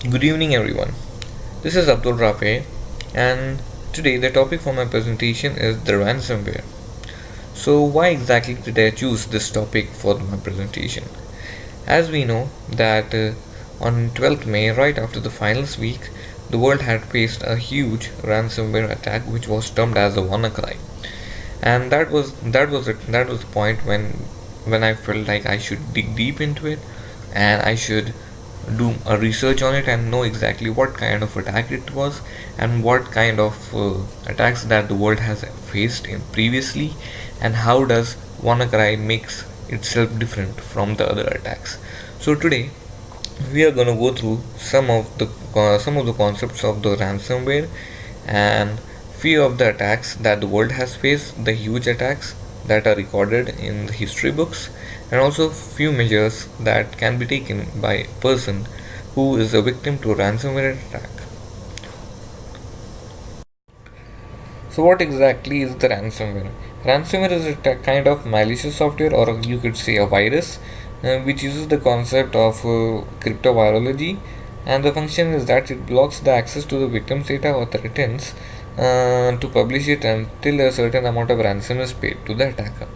Good evening, everyone. This is Abdul Rafe, and today the topic for my presentation is the ransomware. So, why exactly did I choose this topic for my presentation? As we know that on 12th May, right after the finals week, the world had faced a huge ransomware attack, which was termed as the WannaCry, and that was the point when I felt like I should dig deep into it, and I should do a research on it and know exactly what kind of attack it was and what kind of attacks that the world has faced in previously, and how does WannaCry makes itself different from the other attacks. So today we are going to go through some of the concepts of the ransomware and few of the attacks that the world has faced, the huge attacks that are recorded in the history books, and also few measures that can be taken by a person who is a victim to ransomware attack. So what exactly is the ransomware? Ransomware is a kind of malicious software, or you could say a virus, which uses the concept of cryptovirology, and the function is that it blocks the access to the victim's data or threatens to publish it until a certain amount of ransom is paid to the attacker.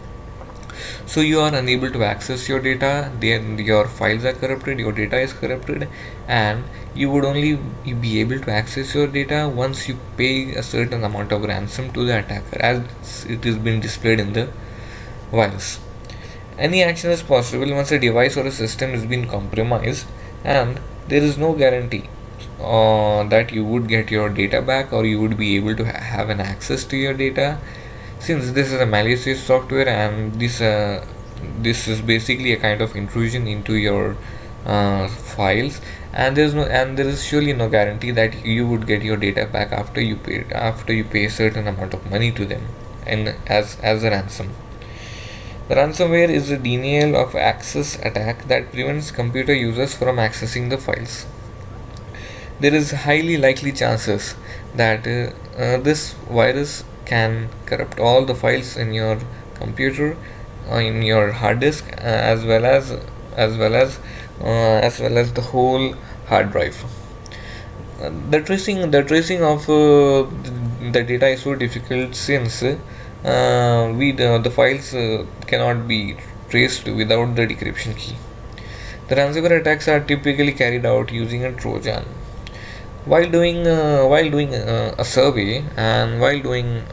So you are unable to access your data, then your files are corrupted, your data is corrupted, and you would only be able to access your data once you pay a certain amount of ransom to the attacker, as it is being displayed in the virus. Any action is possible once a device or a system is being compromised, and there is no guarantee that you would get your data back or you would be able to have an access to your data, since this is a malicious software, and this is basically a kind of intrusion into your files, and there is surely no guarantee that you would get your data back after you pay a certain amount of money to them, and as a ransom. The ransomware is a denial of access attack that prevents computer users from accessing the files. There is highly likely chances that this virus can corrupt all the files in your computer, in your hard disk, as well as the whole hard drive. The tracing of the data is so difficult, since the files cannot be traced without the decryption key. The ransomware attacks are typically carried out using a Trojan. While doing a survey and while doing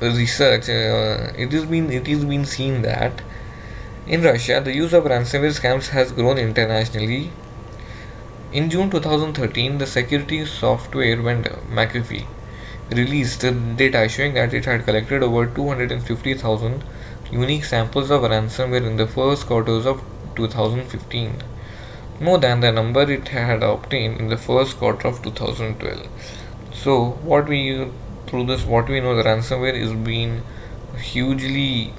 research, it is been seen that in Russia the use of ransomware scams has grown internationally. In June 2013, the security software vendor McAfee released data showing that it had collected over 250,000 unique samples of ransomware in the first quarters of 2015, more than the number it had obtained in the first quarter of 2012. So, what we know, the ransomware is being hugely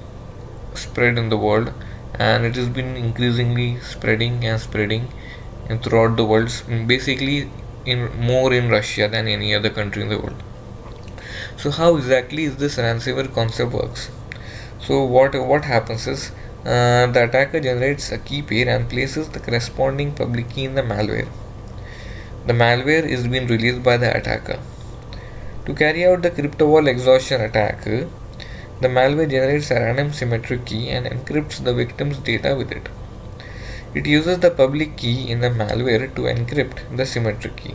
spread in the world, and it has been increasingly spreading and spreading and throughout the world, basically in Russia than any other country in the world. So how exactly is this ransomware concept works? So what happens is, the attacker generates a key pair and places the corresponding public key in the malware. The malware is being released by the attacker. To carry out the crypto exhaustion attack, the malware generates a random symmetric key and encrypts the victim's data with it. It uses the public key in the malware to encrypt the symmetric key.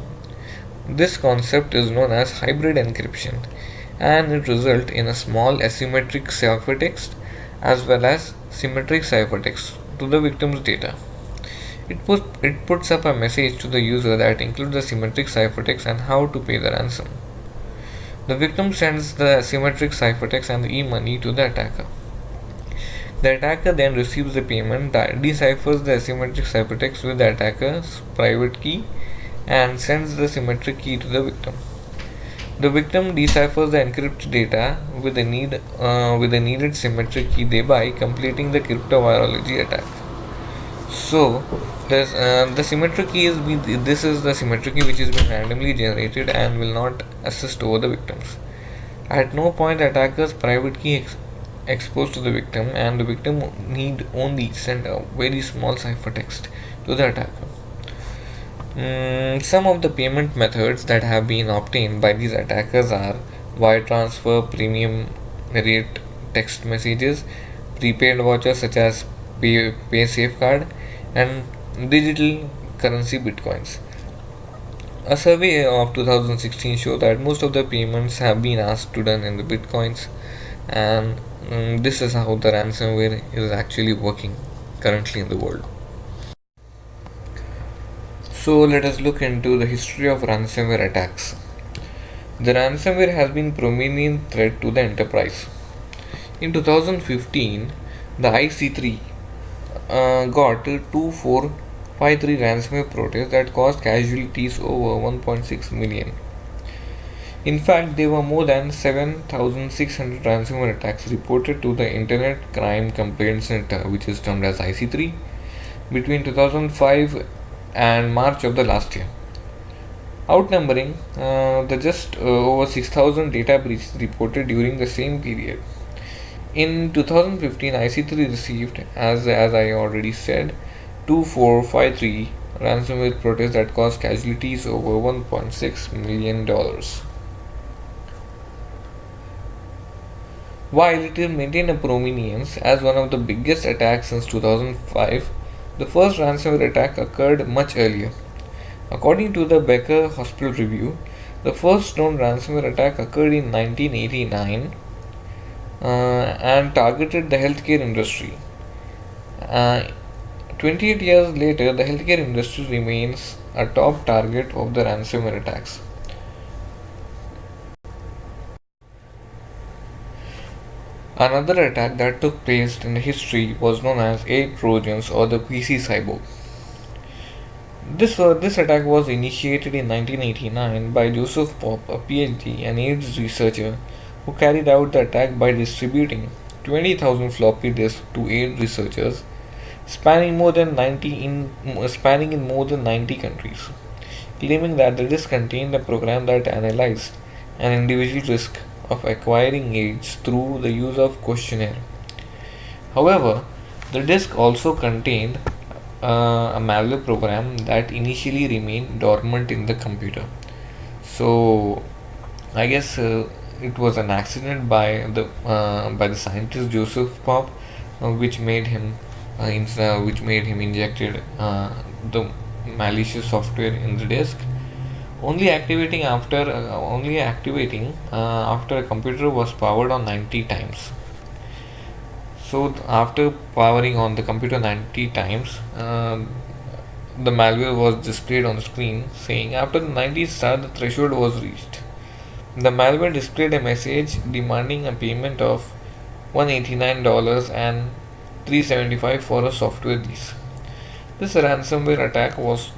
This concept is known as hybrid encryption, and it results in a small asymmetric ciphertext as well as symmetric ciphertext to the victim's data. It puts up a message to the user that includes the symmetric ciphertext and how to pay the ransom. The victim sends the symmetric ciphertext and the e-money to the attacker. The attacker then receives the payment, deciphers the asymmetric ciphertext with the attacker's private key, and sends the symmetric key to the victim. The victim deciphers the encrypted data with the needed symmetric key, thereby completing the cryptovirology attack. So, the symmetric key this is the symmetric key which has been randomly generated and will not assist over the victims. At no point the attacker's private key exposed to the victim, and the victim need only send a very small ciphertext to the attacker. Some of the payment methods that have been obtained by these attackers are wire transfer, premium rate text messages, prepaid vouchers such as Pay Safeguard, and digital currency bitcoins. A survey of 2016 showed that most of the payments have been asked to done in the bitcoins, and this is how the ransomware is actually working currently in the world. So let us look into the history of ransomware attacks. The ransomware has been prominent threat to the enterprise. In 2015, the IC3 got 2453 ransomware protests that caused casualties over 1.6 million. In fact, there were more than 7,600 ransomware attacks reported to the Internet Crime Complaint Center, which is termed as IC3, between 2005 and March of the last year, outnumbering the just over 6,000 data breaches reported during the same period. In 2015, IC3 received, as I already said, 2453 ransomware protests that caused casualties over $1.6 million. While it will maintain a prominence as one of the biggest attacks since 2005, the first ransomware attack occurred much earlier. According to the Becker Hospital Review, the first known ransomware attack occurred in 1989 and targeted the healthcare industry. 28 years later, the healthcare industry remains a top target of the ransomware attacks. Another attack that took place in history was known as AIDS Trojans or the PC Cyborg. This attack was initiated in 1989 by Joseph Pop, a PhD and AIDS researcher, who carried out the attack by distributing 20,000 floppy disks to AIDS researchers, spanning in more than 90 countries, claiming that the disk contained a program that analyzed an individual's risk of acquiring AIDS through the use of questionnaire. However, the disk also contained a malware program that initially remained dormant in the computer. So, I guess it was an accident by the scientist Joseph Pop, which made him injected the malicious software in the disk, only activating after a computer was powered on 90 times. So after powering on the computer 90 times, the malware was displayed on the screen saying after the 90th star the threshold was reached. The malware displayed a message demanding a payment of $189 and $375 for a software lease. This ransomware attack was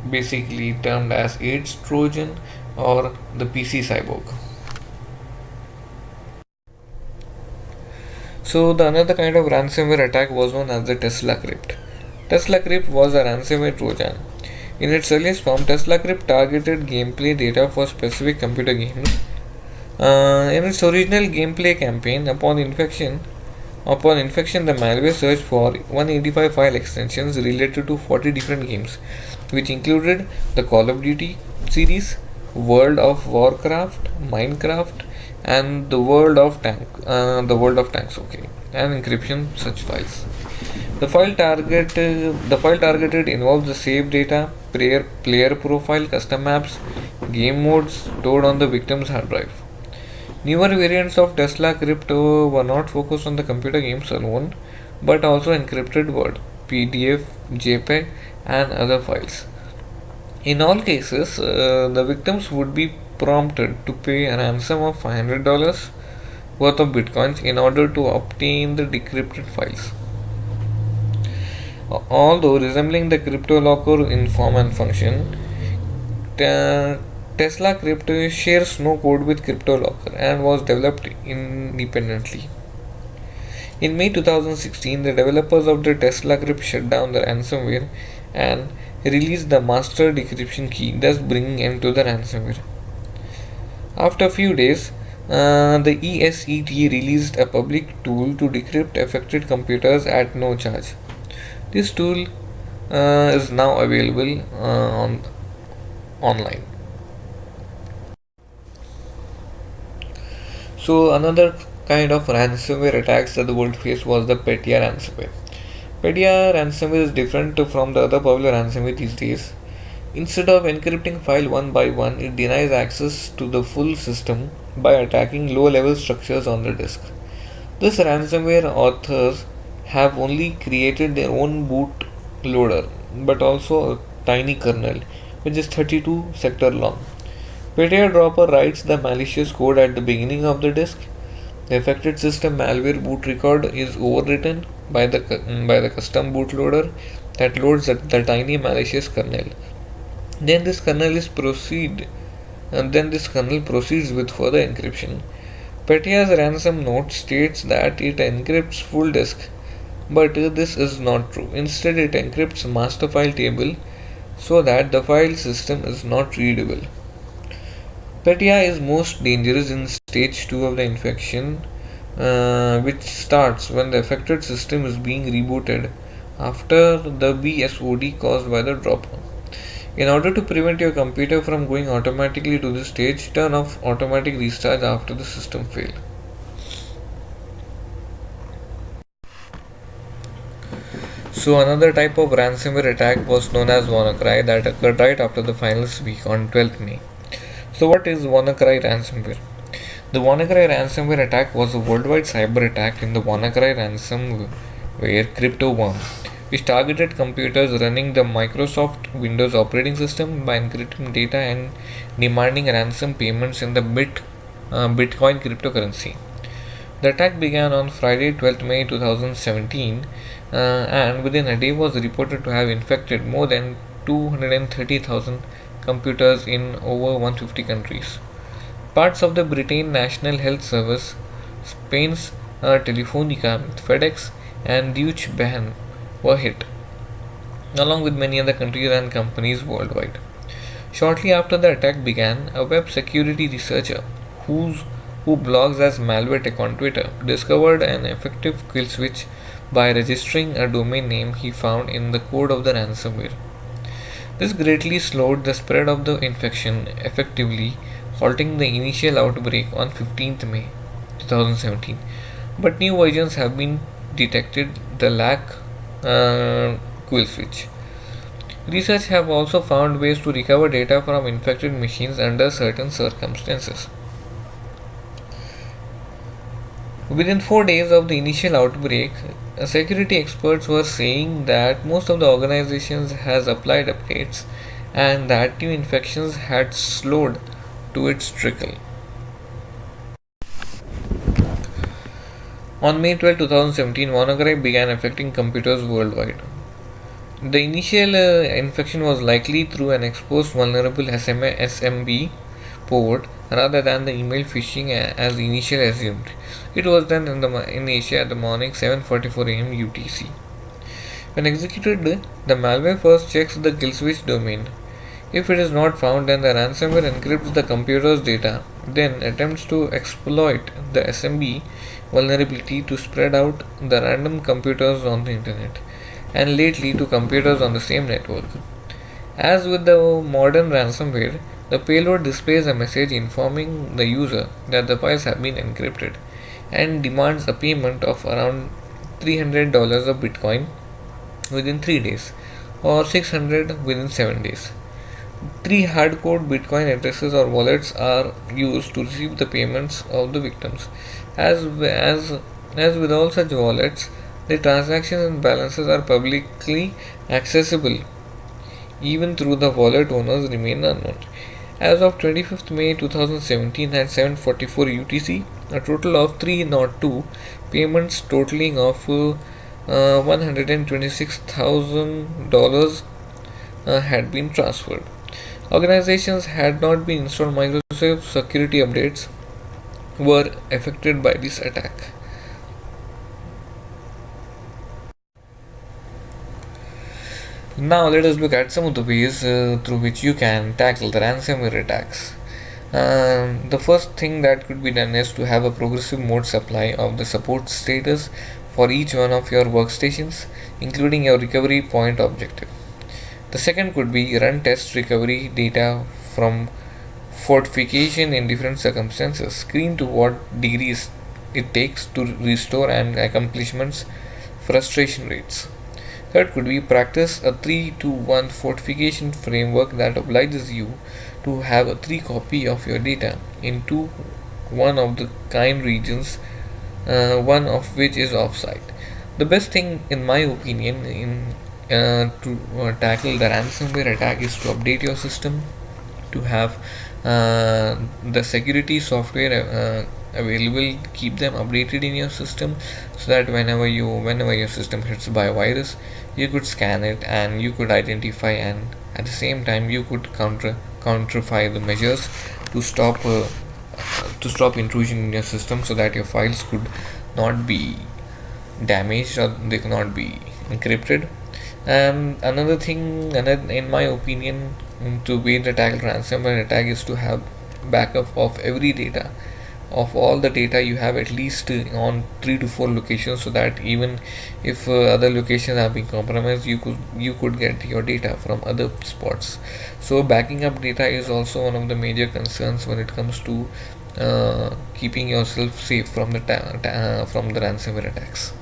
basically termed as AIDS Trojan or the PC Cyborg. So the another kind of ransomware attack was known as the Tesla Crypt. Tesla Crypt was a ransomware Trojan. In its earliest form, Tesla Crypt targeted gameplay data for specific computer games. In its original gameplay campaign, upon infection, the malware searched for 185 file extensions related to 40 different games, which included the Call of Duty series, World of Warcraft, Minecraft, and the World of Tanks. Okay, and encryption such files. The file targeted involves the saved data, player profile, custom maps, game modes stored on the victim's hard drive. Newer variants of Tesla Crypto were not focused on the computer games alone, but also encrypted Word, PDF, JPEG, and other files. In all cases, the victims would be prompted to pay a ransom of $500 worth of bitcoins in order to obtain the decrypted files. Although resembling the CryptoLocker in form and function, Tesla Crypto shares no code with CryptoLocker and was developed independently. In May 2016, the developers of the Tesla Crypt shut down the ransomware and released the master decryption key, thus bringing end to the ransomware. After a few days, the ESET released a public tool to decrypt affected computers at no charge. This tool is now available online. So another kind of ransomware attacks that the world faced was the Petya ransomware. Petya ransomware is different from the other popular ransomware these days. Instead of encrypting file one by one, it denies access to the full system by attacking low-level structures on the disk. This ransomware authors have only created their own boot loader, but also a tiny kernel, which is 32 sector long. Petya dropper writes the malicious code at the beginning of the disk. The affected system malware boot record is overwritten by the custom bootloader that loads the tiny malicious kernel. Then this kernel is proceed then this kernel proceeds with further encryption. Petya's ransom note states that it encrypts full disk, but this is not true. Instead, it encrypts master file table so that the file system is not readable. Petya is most dangerous in stage 2 of the infection, which starts when the affected system is being rebooted after the BSOD caused by the dropper. In order to prevent your computer from going automatically to this stage, turn off automatic restart after the system failed. So another type of ransomware attack was known as WannaCry that occurred right after the finals week on 12th May. So what is WannaCry ransomware? The WannaCry ransomware attack was a worldwide cyber attack in the WannaCry ransomware crypto worm, which targeted computers running the Microsoft Windows operating system by encrypting data and demanding ransom payments in the Bitcoin cryptocurrency. The attack began on Friday, 12th May 2017, and within a day was reported to have infected more than 230,000 computers in over 150 countries. Parts of the Britain National Health Service, Spain's Telefonica, FedEx, and Deutsche Bahn were hit, along with many other countries and companies worldwide. Shortly after the attack began, a web security researcher who blogs as Malware Tech on Twitter discovered an effective kill switch by registering a domain name he found in the code of the ransomware. This greatly slowed the spread of the infection, effectively halting the initial outbreak on 15th May 2017. But new versions have been detected the lack kill switch. Research have also found ways to recover data from infected machines under certain circumstances. Within 4 days of the initial outbreak, security experts were saying that most of the organizations has applied updates and that new infections had slowed to its trickle. On May 12, 2017, WannaCry began affecting computers worldwide. The initial infection was likely through an exposed vulnerable SMB port rather than the email phishing as initially assumed. It was done in Asia at the morning 7:44 a.m. UTC. When executed, the malware first checks the kill switch domain. If it is not found, then the ransomware encrypts the computer's data, then attempts to exploit the SMB vulnerability to spread out the random computers on the internet, and lately to computers on the same network. As with the modern ransomware, the payload displays a message informing the user that the files have been encrypted and demands a payment of around $300 of Bitcoin within 3 days or 600 within 7 days. 3 hard-code Bitcoin addresses or wallets are used to receive the payments of the victims. As with all such wallets, the transactions and balances are publicly accessible, even though the wallet owners remain unknown. As of 25th May 2017 at 7:44 UTC, a total of 302 payments totaling of $126,000 had been transferred. Organizations had not been installed Microsoft security updates were affected by this attack. Now let us look at some of the ways through which you can tackle the ransomware attacks. The first thing that could be done is to have a progressive mode supply of the support status for each one of your workstations, including your recovery point objective. The second could be run test recovery data from fortification in different circumstances. Screen to what degrees it takes to restore and accomplishments frustration rates. Third could be practice a 3 to 1 fortification framework that obliges you to have a 3 copy of your data into one of the kind regions, one of which is offsite. The best thing, in my opinion, in to tackle the ransomware attack is to update your system, to have the security software available, keep them updated in your system, so that whenever your system hits by a virus, you could scan it and you could identify, and at the same time you could counterfy the measures to stop intrusion in your system, so that your files could not be damaged or they cannot be encrypted. And another thing, in my opinion, to beat the tackle ransomware attack is to have backup of every data, of all the data you have, at least on 3 to 4 locations, so that even if other locations are being compromised, you could get your data from other spots. So backing up data is also one of the major concerns when it comes to keeping yourself safe from the ransomware attacks.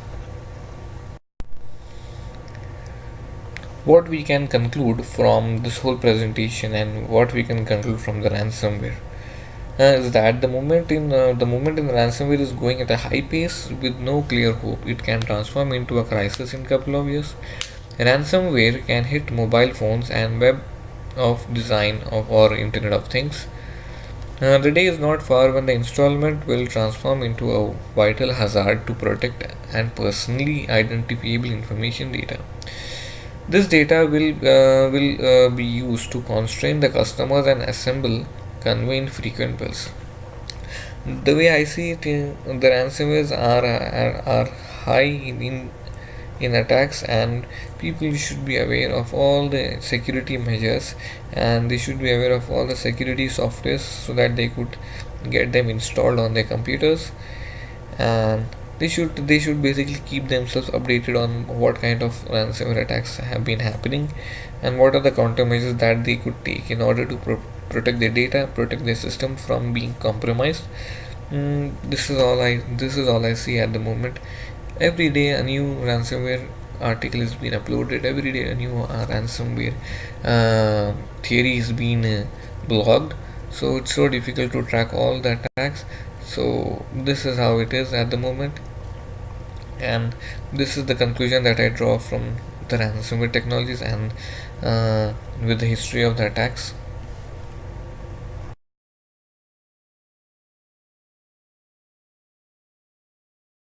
What we can conclude from this whole presentation, and what we can conclude from the ransomware, is that the ransomware is going at a high pace with no clear hope. It can transform into a crisis in couple of years. Ransomware can hit mobile phones and web of design of or Internet of Things. The day is not far when the installment will transform into a vital hazard to protect and personally identifiable information data. This data will be used to constrain the customers and assemble convenient frequent bills. The way I see it, the ransomwares are high in attacks, and people should be aware of all the security measures, and they should be aware of all the security softwares, so that they could get them installed on their computers, and they should basically keep themselves updated on what kind of ransomware attacks have been happening, and what are the countermeasures that they could take in order to protect their data, protect their system from being compromised. This is all I see at the moment. Every day a new ransomware article is being uploaded. Every day a new ransomware theory is being blogged. So it's so difficult to track all the attacks. So this is how it is at the moment, and this is the conclusion that I draw from the ransomware technologies, and with the history of the attacks.